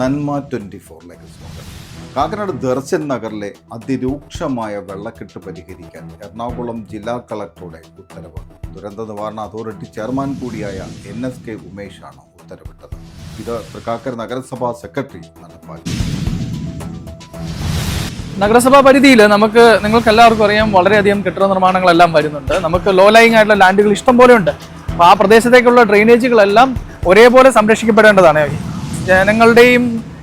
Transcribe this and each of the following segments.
നന്മ 24ലേക്ക് സ്വാഗതം. കാക്കനാട് ദർശൻ നഗറിലെ അതിരൂക്ഷമായ വെള്ളക്കെട്ട് പരിഹരിക്കാൻ എറണാകുളം ജില്ലാ കളക്ടറുടെ ഉത്തരവ്. ദുരന്ത നിവാരണ അതോറിറ്റി ചെയർമാൻ കൂടിയായ NSK ഉമേഷാണ് ഉത്തരവിട്ടത്. ഇത് തൃക്കാക്കര നഗരസഭാ സെക്രട്ടറി നടപ്പാക്കി. നഗരസഭാ പരിധിയിൽ നിങ്ങൾക്ക് എല്ലാവർക്കും അറിയാം, വളരെയധികം കെട്ടിട നിർമ്മാണങ്ങളെല്ലാം വരുന്നുണ്ട്. നമുക്ക് ലോ ലൈങ് ആയിട്ടുള്ള ലാൻഡുകൾ ഇഷ്ടം പോലെ ഉണ്ട്. അപ്പോൾ ആ പ്രദേശത്തേക്കുള്ള ഡ്രെയിനേജുകളെല്ലാം ഒരേപോലെ സംരക്ഷിക്കപ്പെടേണ്ടതാണ്. ജനങ്ങളുടെയും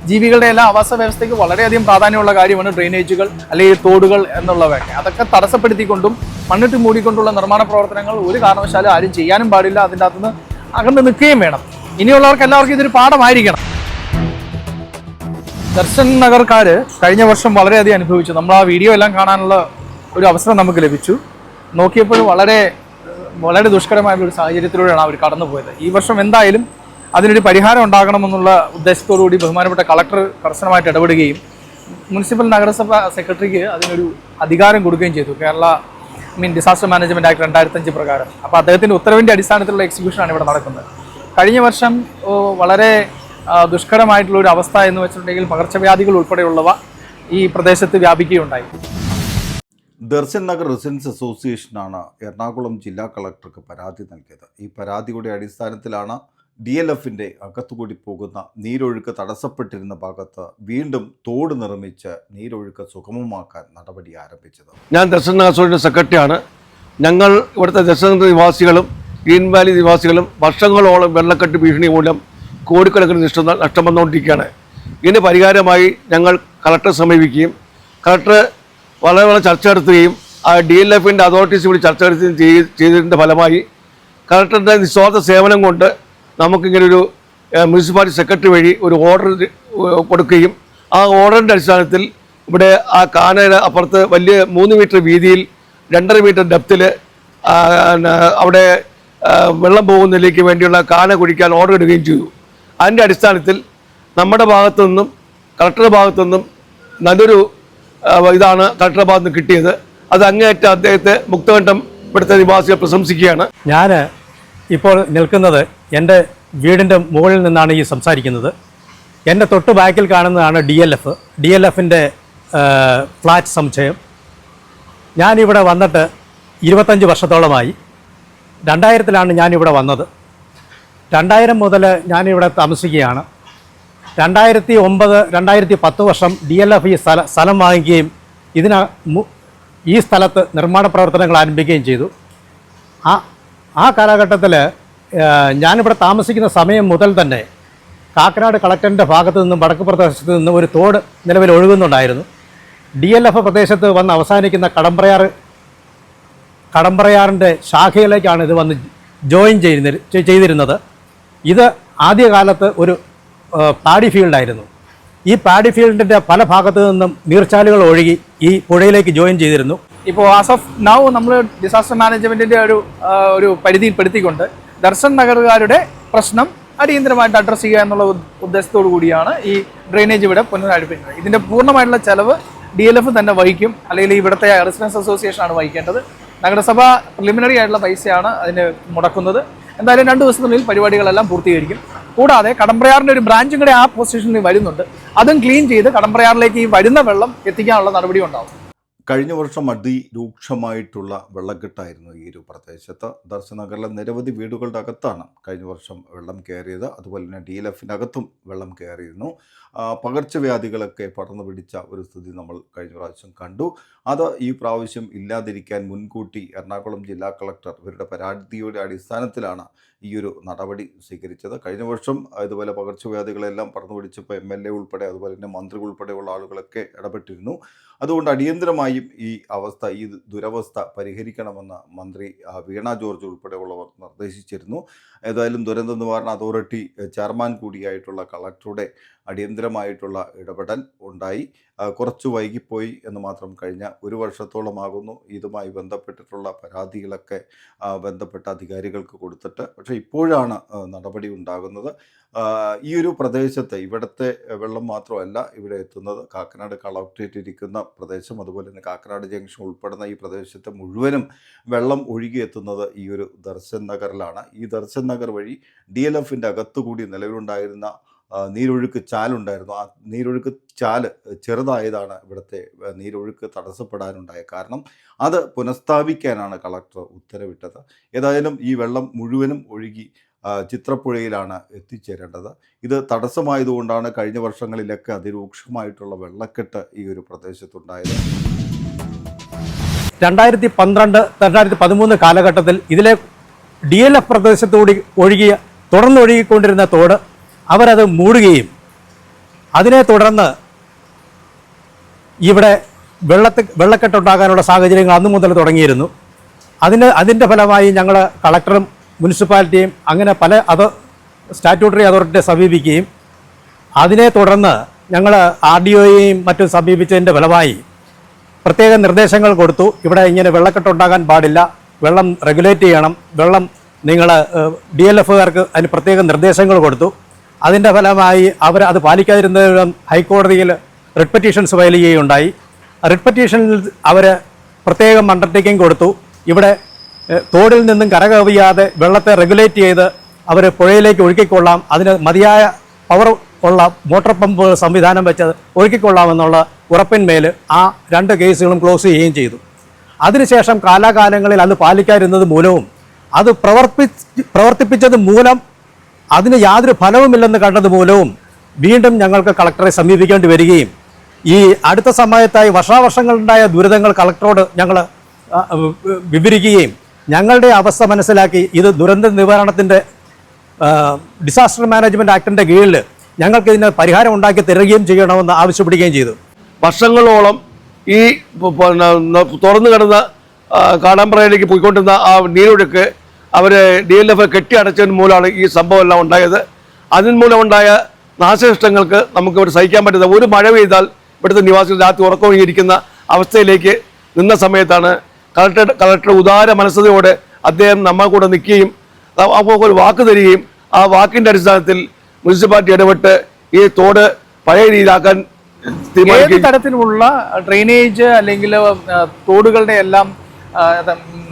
ജീവികളുടെ എല്ലാം ആവാസ വ്യവസ്ഥയ്ക്ക് വളരെയധികം പ്രാധാന്യമുള്ള കാര്യമാണ് ഡ്രെയിനേജുകൾ അല്ലെങ്കിൽ തോടുകൾ എന്നുള്ളവയൊക്കെ. അതൊക്കെ തടസ്സപ്പെടുത്തിക്കൊണ്ടും മണ്ണിട്ട് മൂടിക്കൊണ്ടുള്ള നിർമ്മാണ പ്രവർത്തനങ്ങൾ ഒരു കാരണവശാലും ആരും ചെയ്യാനും പാടില്ല. അതിൻ്റെ അകത്തുനിന്ന് അകന്ന് നിൽക്കുകയും വേണം. ഇനിയുള്ളവർക്ക് എല്ലാവർക്കും ഇതൊരു പാഠമായിരിക്കണം. ദർശൻ നഗർക്കാർ കഴിഞ്ഞ വർഷം വളരെയധികം അനുഭവിച്ചു. നമ്മൾ ആ വീഡിയോ എല്ലാം കാണാനുള്ള ഒരു അവസരം നമുക്ക് ലഭിച്ചു. നോക്കിയപ്പോൾ വളരെ വളരെ ദുഷ്കരമായിട്ടുള്ള സാഹചര്യത്തിലൂടെയാണ് അവർ കടന്നുപോയത്. ഈ വർഷം എന്തായാലും അതിനൊരു പരിഹാരം ഉണ്ടാകണമെന്നുള്ള ഉദ്ദേശത്തോടുകൂടി ബഹുമാനപ്പെട്ട കളക്ടർ കർശനമായിട്ട് ഇടപെടുകയും മുനിസിപ്പൽ നഗരസഭ സെക്രട്ടറിക്ക് അതിനൊരു അധികാരം കൊടുക്കുകയും ചെയ്തു. കേരള ഡിസാസ്റ്റർ മാനേജ്മെൻറ്റ് ആക്ട് 2005 പ്രകാരം. അപ്പോൾ അദ്ദേഹത്തിൻ്റെ ഉത്തരവിൻ്റെ അടിസ്ഥാനത്തിലുള്ള എക്സിക്യൂഷനാണ് ഇവിടെ നടക്കുന്നത്. കഴിഞ്ഞ വർഷം വളരെ ദുഷ്കരമായിട്ടുള്ള ഒരു അവസ്ഥ എന്ന് വെച്ചിട്ടുണ്ടെങ്കിൽ പകർച്ചവ്യാധികൾ ഉൾപ്പെടെയുള്ളവ ഈ പ്രദേശത്ത് വ്യാപിക്കുകയുണ്ടായി. ദർശൻ നഗർ റെസിഡൻസ് അസോസിയേഷനാണ് എറണാകുളം ജില്ലാ കളക്ടർക്ക് പരാതി നൽകിയത്. ഈ പരാതിയുടെ അടിസ്ഥാനത്തിലാണ് DLFിൻ്റെ അകത്തുകൂടി പോകുന്ന നീരൊഴുക്ക് തടസ്സപ്പെട്ടിരുന്ന ഭാഗത്ത് വീണ്ടും തോട് നിർമ്മിച്ച് നീരൊഴുക്ക് സുഗമമാക്കാൻ നടപടി ആരംഭിച്ചത്. ഞാൻ ദർശൻ നഗർ അസോസിയേഷൻ സെക്രട്ടറിയാണ്. ഞങ്ങൾ ഇവിടുത്തെ ദർശൻ നിവാസികളും ഗ്രീൻ വാലി നിവാസികളും വർഷങ്ങളോളം വെള്ളക്കെട്ട് ഭീഷണി മൂലം കോടിക്കണക്കിന് നഷ്ടം വന്നുകൊണ്ടിരിക്കുകയാണ്. ഇതിന് പരിഹാരമായി ഞങ്ങൾ കളക്ടറെ സമീപിക്കുകയും കളക്ടർ വളരെ ചർച്ച നടത്തുകയും DLFിൻ്റെ അതോറിറ്റീസ് കൂടി ചർച്ച നടത്തുകയും ചെയ്തതിൻ്റെ ഫലമായി കളക്ടറിൻ്റെ നിസ്വാർത്ഥ സേവനം കൊണ്ട് നമുക്കിങ്ങനൊരു മുനിസിപ്പാലിറ്റി സെക്രട്ടറി വഴി ഒരു ഓർഡർ കൊടുക്കുകയും ആ ഓർഡറിൻ്റെ അടിസ്ഥാനത്തിൽ ഇവിടെ ആ കാനയുടെ അപ്പുറത്ത് വലിയ 3 മീറ്റർ വീതിയിൽ 2.5 മീറ്റർ ഡെപ്തിൽ അവിടെ വെള്ളം പോകുന്നതിലേക്ക് വേണ്ടിയുള്ള കാന കുഴിക്കാൻ ഓർഡർ ഇടുകയും ചെയ്തു. അതിൻ്റെ അടിസ്ഥാനത്തിൽ നമ്മുടെ ഭാഗത്തു നിന്നും കളക്ടറുടെ ഭാഗത്തു നിന്നും നല്ലൊരു ഇതാണ് കളക്ടറുടെ ഭാഗത്ത് നിന്ന് കിട്ടിയത്. അത് അങ്ങേയറ്റം അദ്ദേഹത്തെ മുക്തകണ്ഠം ഇവിടുത്തെ നിവാസികൾ പ്രശംസിക്കുകയാണ്. ഞാൻ ഇപ്പോൾ നിൽക്കുന്നത് എൻ്റെ വീടിൻ്റെ മുകളിൽ നിന്നാണ് ഈ സംസാരിക്കുന്നത്. എൻ്റെ തൊട്ട് ബാക്കിൽ കാണുന്നതാണ് DLFിൻ്റെ ഫ്ലാറ്റ് സമുച്ചയം. ഞാനിവിടെ വന്നിട്ട് 25 വർഷത്തോളമായി. 2000-ലാണ് ഞാനിവിടെ വന്നത്. 2000 മുതൽ ഞാനിവിടെ താമസിക്കുകയാണ്. 2009-2010 വർഷം DLF ഈ സ്ഥലം വാങ്ങിക്കുകയും ഈ സ്ഥലത്ത് നിർമ്മാണ പ്രവർത്തനങ്ങൾ ആരംഭിക്കുകയും ചെയ്തു. ആ കാലഘട്ടത്തിൽ ഞാനിവിടെ താമസിക്കുന്ന സമയം മുതൽ തന്നെ കാക്കനാട് കളക്ടറിൻ്റെ ഭാഗത്തു നിന്നും വടക്ക് പ്രദേശത്ത് നിന്നും ഒരു തോട് നിലവിൽ ഒഴുകുന്നുണ്ടായിരുന്നു. DLF പ്രദേശത്ത് വന്ന് അവസാനിക്കുന്ന കടമ്പ്രയാറിൻ്റെ ശാഖയിലേക്കാണ് ഇത് വന്ന് ജോയിൻ ചെയ്തിരുന്നത്. ഇത് ആദ്യകാലത്ത് ഒരു പാഡി ഫീൽഡായിരുന്നു. ഈ പാഡി ഫീൽഡിൻ്റെ പല ഭാഗത്തു നിന്നും നീർച്ചാലുകൾ ഒഴുകി ഈ പുഴയിലേക്ക് ജോയിൻ ചെയ്തിരുന്നു. ഇപ്പോൾ ആസ് ഓഫ് നൗ നമ്മൾ ഡിസാസ്റ്റർ മാനേജ്മെൻറ്റിൻ്റെ ഒരു പരിധിയിൽപ്പെടുത്തിക്കൊണ്ട് ദർശൻ നഗറുകാരുടെ പ്രശ്നം അടിയന്തരമായിട്ട് അഡ്രസ്സ് ചെയ്യുക എന്നുള്ള ഉദ്ദേശത്തോടു കൂടിയാണ് ഈ ഡ്രെയിനേജ് ഇവിടെ പുനരാരംഭിക്കുന്നത്. ഇതിൻ്റെ പൂർണ്ണമായിട്ടുള്ള ചെലവ് DLF തന്നെ വഹിക്കും, അല്ലെങ്കിൽ ഇവിടുത്തെ റെസിഡൻസ് അസോസിയേഷനാണ് വഹിക്കേണ്ടത്. നഗരസഭ പ്രിലിമിനറി ആയിട്ടുള്ള പൈസയാണ് അതിന് മുടക്കുന്നത്. എന്തായാലും 2 ദിവസത്തിനുള്ളിൽ പരിപാടികളെല്ലാം പൂർത്തീകരിക്കും. കൂടാതെ കടമ്പ്രയാറിൻ്റെ ഒരു ബ്രാഞ്ചും കൂടെ ആ പൊസിഷനിൽ വരുന്നുണ്ട്. അതും ക്ലീൻ ചെയ്ത് കടമ്പ്രയാറിലേക്ക് ഈ വരുന്ന വെള്ളം എത്തിക്കാനുള്ള നടപടി ഉണ്ടാവും. കഴിഞ്ഞ വർഷം അതിരൂക്ഷമായിട്ടുള്ള വെള്ളക്കെട്ടായിരുന്നു ഈ ഒരു പ്രദേശത്ത്. ദർശൻ നഗറിലെ നിരവധി വീടുകളുടെ അകത്താണ് കഴിഞ്ഞ വർഷം വെള്ളം കയറിയത്. അതുപോലെ തന്നെ DLFിൻ്റെ അകത്തും വെള്ളം കയറിയിരുന്നു. പകർച്ചവ്യാധികളൊക്കെ പടർന്നു പിടിച്ച ഒരു സ്ഥിതി നമ്മൾ കഴിഞ്ഞ പ്രാവശ്യം കണ്ടു. അത് ഈ പ്രാവശ്യം ഇല്ലാതിരിക്കാൻ മുൻകൂട്ടി എറണാകുളം ജില്ലാ കളക്ടർ ഇവരുടെ പരാതിയുടെ അടിസ്ഥാനത്തിലാണ് ഈ ഒരു നടപടി സ്വീകരിച്ചത്. കഴിഞ്ഞ വർഷം ഇതുപോലെ പകർച്ചവ്യാധികളെല്ലാം പടർന്നു പിടിച്ചപ്പോൾ MLA ഉൾപ്പെടെ അതുപോലെ തന്നെ മന്ത്രി ഉൾപ്പെടെയുള്ള ആളുകളൊക്കെ ഇടപെട്ടിരുന്നു. അതുകൊണ്ട് അടിയന്തരമായും ഈ ദുരവസ്ഥ പരിഹരിക്കണമെന്ന് മന്ത്രി വീണ ജോർജ് ഉൾപ്പെടെയുള്ളവർ നിർദ്ദേശിച്ചിരുന്നു. ഏതായാലും ദുരന്ത നിവാരണ അതോറിറ്റി ചെയർമാൻ കൂടിയായിട്ടുള്ള കളക്ടറുടെ അടിയന്തരമായിട്ടുള്ള ഇടപെടൽ ഉണ്ടായി. കുറച്ച് വൈകിപ്പോയി എന്ന് മാത്രം. കഴിഞ്ഞ 1 വർഷത്തോളമാകുന്നു ഇതുമായി ബന്ധപ്പെട്ടിട്ടുള്ള പരാതികളൊക്കെ ബന്ധപ്പെട്ട അധികാരികൾക്ക് കൊടുത്തിട്ട്. പക്ഷേ ഇപ്പോഴാണ് നടപടി ഉണ്ടാകുന്നത്. ഈ ഒരു പ്രദേശത്ത് ഇവിടുത്തെ വെള്ളം മാത്രമല്ല ഇവിടെ എത്തുന്നത്. കാക്കനാട് കളക്ട്രേറ്റ് ഇരിക്കുന്ന പ്രദേശം, അതുപോലെ തന്നെ കാക്കനാട് ജംഗ്ഷൻ ഉൾപ്പെടുന്ന ഈ പ്രദേശത്തെ മുഴുവനും വെള്ളം ഒഴുകിയെത്തുന്നത് ഈ ഒരു ദർശൻ നഗറിലാണ്. ഈ ദർശൻ നഗർ വഴി DLFിൻ്റെ അകത്തുകൂടി നിലവിലുണ്ടായിരുന്ന നീരൊഴുക്ക് ചാലുണ്ടായിരുന്നു. ആ നീരൊഴുക്ക് ചാല് ചെറുതായതാണ് ഇവിടുത്തെ നീരൊഴുക്ക് തടസ്സപ്പെടാനുണ്ടായ കാരണം. അത് പുനഃസ്ഥാപിക്കാനാണ് കളക്ടർ ഉത്തരവിട്ടത്. ഏതായാലും ഈ വെള്ളം മുഴുവനും ഒഴുകി ചിത്രപ്പുഴയിലാണ് എത്തിച്ചേരേണ്ടത്. ഇത് തടസ്സമായതുകൊണ്ടാണ് കഴിഞ്ഞ വർഷങ്ങളിലൊക്കെ അതിരൂക്ഷമായിട്ടുള്ള വെള്ളക്കെട്ട് ഈ ഒരു പ്രദേശത്തുണ്ടായത്. 2012-2013 കാലഘട്ടത്തിൽ ഇതിലെ DLF പ്രദേശത്തുകൂടി തുടർന്നൊഴുകിക്കൊണ്ടിരുന്ന തോട് അവരത് മൂടുകയും അതിനെ തുടർന്ന് ഇവിടെ വെള്ളക്കെട്ടുണ്ടാകാനുള്ള സാഹചര്യങ്ങൾ അന്നു മുതൽ തുടങ്ങിയിരുന്നു. അതിൻ്റെ ഫലമായി ഞങ്ങൾ കളക്ടറും മുനിസിപ്പാലിറ്റിയും അങ്ങനെ പല സ്റ്റാറ്റ്യൂട്ടറി അതോറിറ്റിയെ സമീപിക്കുകയും അതിനെ തുടർന്ന് ഞങ്ങൾ RDOയെയും മറ്റും സമീപിച്ചതിൻ്റെ ഫലമായി പ്രത്യേക നിർദ്ദേശങ്ങൾ കൊടുത്തു. ഇവിടെ ഇങ്ങനെ വെള്ളക്കെട്ടുണ്ടാകാൻ പാടില്ല, വെള്ളം റെഗുലേറ്റ് ചെയ്യണം, വെള്ളം നിങ്ങൾ DLFകാർക്ക് അതിന് പ്രത്യേക നിർദ്ദേശങ്ങൾ കൊടുത്തു. അതിൻ്റെ ഫലമായി അവർ അത് പാലിക്കാതിരുന്ന ഹൈക്കോടതിയിൽ റിട്ട് പെറ്റീഷൻസ് ഫയൽ ചെയ്യുകയുണ്ടായി. റിട്ട് പെറ്റീഷനിൽ അവർ പ്രത്യേകം അണ്ടർടേക്കിംഗ് കൊടുത്തു. ഇവിടെ തോടിൽ നിന്നും കരകവിയാതെ വെള്ളത്തെ റെഗുലേറ്റ് ചെയ്ത് അവർ പുഴയിലേക്ക് ഒഴുക്കിക്കൊള്ളാം, അതിന് മതിയായ പവർ ഉള്ള മോട്ടോർ പമ്പ് സംവിധാനം വെച്ച് ഒഴുക്കിക്കൊള്ളാമെന്നുള്ള ഉറപ്പിന്മേൽ ആ 2 കേസുകളും ക്ലോസ് ചെയ്യുകയും ചെയ്തു. അതിനുശേഷം കാലാകാലങ്ങളിൽ അത് പാലിക്കാതിരുന്നത് മൂലവും അത് പ്രവർത്തിപ്പിച്ചത് മൂലം അതിന് യാതൊരു ഫലവുമില്ലെന്ന് കണ്ടത് മൂലവും വീണ്ടും ഞങ്ങൾക്ക് കളക്ടറെ സമീപിക്കേണ്ടി വരികയും ഈ അടുത്ത സമയത്തായി വർഷാവർഷങ്ങളുണ്ടായ ദുരിതങ്ങൾ കളക്ടറോട് ഞങ്ങൾ വിവരിക്കുകയും ഞങ്ങളുടെ അവസ്ഥ മനസ്സിലാക്കി ഇത് ദുരന്ത നിവാരണത്തിൻ്റെ ഡിസാസ്റ്റർ മാനേജ്മെൻറ്റ് ആക്ടിൻ്റെ കീഴിൽ ഞങ്ങൾക്ക് ഇതിന് പരിഹാരം ഉണ്ടാക്കി തരികയും ചെയ്യണമെന്ന് ആവശ്യപ്പെടുകയും ചെയ്തു. വർഷങ്ങളോളം ഈ തുറന്നു കിടന്ന കാടാമ്പ്രയിലേക്ക് പോയിക്കൊണ്ടിരുന്ന ആ നീരൊഴുക്ക് അവർ DLF കെട്ടി അടച്ചതിന് മൂലമാണ് ഈ സംഭവം എല്ലാം ഉണ്ടായത്. അതിന് മൂലമുണ്ടായ നാശനഷ്ടങ്ങൾക്ക് നമുക്ക് ഇവിടെ സഹിക്കാൻ പറ്റുന്ന ഒരു മഴ പെയ്താൽ ഇവിടുത്തെ നിവാസികൾ രാത്രി ഉറക്കമൊഴിയിരിക്കുന്ന അവസ്ഥയിലേക്ക് നിന്ന സമയത്താണ് കളക്ടർ ഉദാര മനസ്സതയോടെ അദ്ദേഹം നമ്മൾ കൂടെ നിൽക്കുകയും അപ്പോൾ ഒരു വാക്ക് തരികയും ആ വാക്കിൻ്റെ അടിസ്ഥാനത്തിൽ മുനിസിപ്പാലിറ്റി ഇടപെട്ട് ഈ തോട് പഴയ രീതിയിലാക്കാൻ ഏത് തരത്തിലുള്ള ഡ്രെയിനേജ് അല്ലെങ്കിൽ തോടുകളുടെ എല്ലാം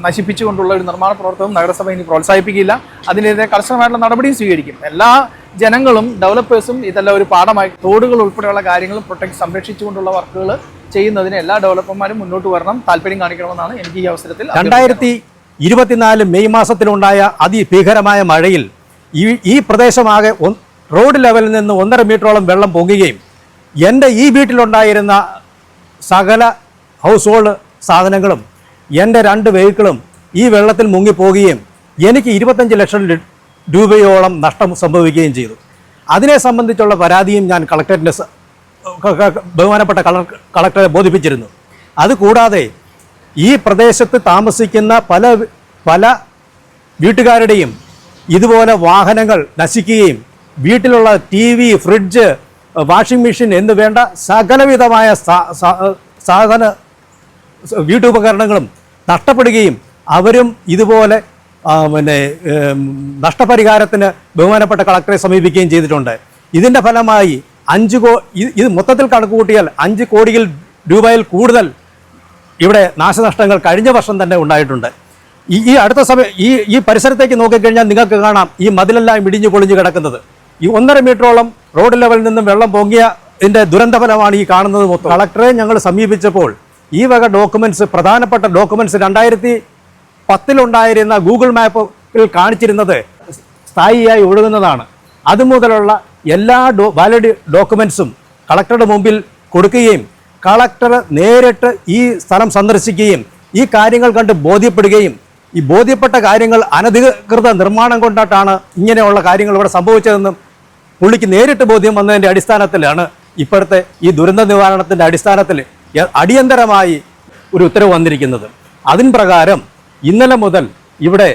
നശിപ്പിച്ചുകൊണ്ടുള്ള ഒരു നിർമ്മാണ പ്രവർത്തനം നഗരസഭ ഇനി പ്രോത്സാഹിപ്പിക്കില്ല. അതിനെതിരെ കർശനമായിട്ടുള്ള നടപടിയും സ്വീകരിക്കും. എല്ലാ ജനങ്ങളും ഡെവലപ്പേഴ്സും ഇതെല്ലാം ഒരു പാഠമായി തോടുകൾ ഉൾപ്പെടെയുള്ള കാര്യങ്ങൾ സംരക്ഷിച്ചുകൊണ്ടുള്ള വർക്കുകൾ ചെയ്യുന്നതിന് എല്ലാ ഡെവലപ്പർമാരും മുന്നോട്ട് വരണം, താല്പര്യം കാണിക്കണമെന്നാണ് എനിക്ക് ഈ അവസരത്തിൽ. 2024 മെയ് മാസത്തിലുണ്ടായ അതിഭീകരമായ മഴയിൽ ഈ പ്രദേശമാകെ റോഡ് ലെവലിൽ നിന്ന് 1.5 മീറ്ററോളം വെള്ളം പൊങ്ങുകയും എൻ്റെ ഈ വീട്ടിലുണ്ടായിരുന്ന സകല ഹൗസ് ഹോൾഡ് സാധനങ്ങളും എൻ്റെ 2 വെഹിക്കിളും ഈ വെള്ളത്തിൽ മുങ്ങിപ്പോകുകയും എനിക്ക് 25 ലക്ഷം രൂപയോളം നഷ്ടം സംഭവിക്കുകയും ചെയ്തു. അതിനെ സംബന്ധിച്ചുള്ള പരാതിയും ഞാൻ കളക്ടറിൻ്റെ ബഹുമാനപ്പെട്ട കളക്ടറെ ബോധിപ്പിച്ചിരുന്നു. അതുകൂടാതെ ഈ പ്രദേശത്ത് താമസിക്കുന്ന പല വീട്ടുകാരുടെയും ഇതുപോലെ വാഹനങ്ങൾ നശിക്കുകയും വീട്ടിലുള്ള TV, ഫ്രിഡ്ജ്, വാഷിംഗ് മെഷീൻ എന്ന് വേണ്ട സകലവിധമായ സാധന വീട്ടുപകരണങ്ങളും നഷ്ടപ്പെടുകയും അവരും ഇതുപോലെ നഷ്ടപരിഹാരത്തിന് ബഹുമാനപ്പെട്ട കളക്ടറെ സമീപിക്കുകയും ചെയ്തിട്ടുണ്ട്. ഇതിൻ്റെ ഫലമായി ഇത് മൊത്തത്തിൽ കണക്കുകൂട്ടിയാൽ 5 കോടി രൂപയിൽ കൂടുതൽ ഇവിടെ നാശനഷ്ടങ്ങൾ കഴിഞ്ഞ വർഷം തന്നെ ഉണ്ടായിട്ടുണ്ട്. ഈ അടുത്ത ഈ പരിസരത്തേക്ക് നോക്കിക്കഴിഞ്ഞാൽ നിങ്ങൾക്ക് കാണാം ഈ മതിലെല്ലാം ഇടിഞ്ഞു പൊളിഞ്ഞു കിടക്കുന്നത്. ഈ 1.5 മീറ്ററോളം റോഡ് ലെവലിൽ നിന്നും വെള്ളം പൊങ്ങിയതിൻ്റെ ദുരന്തഫലമാണ് ഈ കാണുന്നത് മൊത്തം. കളക്ടറെ ഞങ്ങൾ സമീപിച്ചപ്പോൾ ഈ വക ഡോക്യുമെൻറ്റ്സ്, പ്രധാനപ്പെട്ട ഡോക്യുമെൻറ്റ്സ് 2010 ഗൂഗിൾ മാപ്പിൽ കാണിച്ചിരുന്നത് സ്ഥായിയായി ഒഴുകുന്നതാണ്. അതുമുതലുള്ള എല്ലാ വാലിഡ് ഡോക്യുമെൻറ്റ്സും കളക്ടറുടെ മുമ്പിൽ കൊടുക്കുകയും കളക്ടർ നേരിട്ട് ഈ സ്ഥലം സന്ദർശിക്കുകയും ഈ കാര്യങ്ങൾ കണ്ട് ബോധ്യപ്പെടുകയും ഈ ബോധ്യപ്പെട്ട കാര്യങ്ങൾ അനധികൃത നിർമ്മാണം കൊണ്ടിട്ടാണ് ഇങ്ങനെയുള്ള കാര്യങ്ങൾ ഇവിടെ സംഭവിച്ചതെന്നും പുള്ളിക്ക് നേരിട്ട് ബോധ്യം വന്നതിൻ്റെ അടിസ്ഥാനത്തിലാണ് ഇപ്പോഴത്തെ ഈ ദുരന്ത നിവാരണത്തിൻ്റെ അടിസ്ഥാനത്തിൽ അടിയന്തരമായി ഒരു ഉത്തരവ് വന്നിരിക്കുന്നത്. അതിൻ പ്രകാരം ഇന്നലെ മുതൽ ഇവിടെ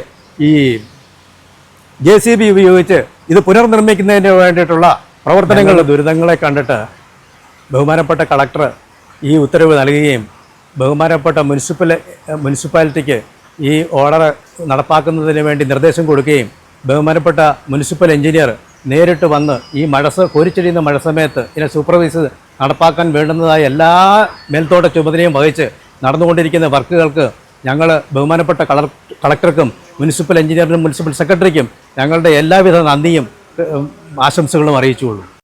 ഈ JCB ഉപയോഗിച്ച് ഇത് പുനർനിർമ്മിക്കുന്നതിന് വേണ്ടിയിട്ടുള്ള പ്രവർത്തനങ്ങളുടെ ദുരിതങ്ങളെ കണ്ടിട്ട് ബഹുമാനപ്പെട്ട കളക്ടർ ഈ ഉത്തരവ് നൽകുകയും ബഹുമാനപ്പെട്ട മുനിസിപ്പാലിറ്റിക്ക് ഈ ഓർഡർ നടപ്പാക്കുന്നതിന് വേണ്ടി നിർദ്ദേശം കൊടുക്കുകയും ബഹുമാനപ്പെട്ട മുനിസിപ്പൽ എഞ്ചിനീയർ നേരിട്ട് വന്ന് ഈ കോരിച്ചെടിയുന്ന മഴ സമയത്ത് ഇതിനെ സൂപ്പർവൈസ് നടപ്പാക്കാൻ വേണ്ടുന്നതായ എല്ലാ മേൽത്തോട്ട ചുമതലയും വഹിച്ച് നടന്നുകൊണ്ടിരിക്കുന്ന വർക്കുകൾക്ക് ഞങ്ങൾ ബഹുമാനപ്പെട്ട കളക്ടർക്കും മുനിസിപ്പൽ എഞ്ചിനീയറിനും മുനിസിപ്പൽ സെക്രട്ടറിക്കും ഞങ്ങളുടെ എല്ലാവിധ നന്ദിയും ആശംസകളും അറിയിച്ചുകൊള്ളു.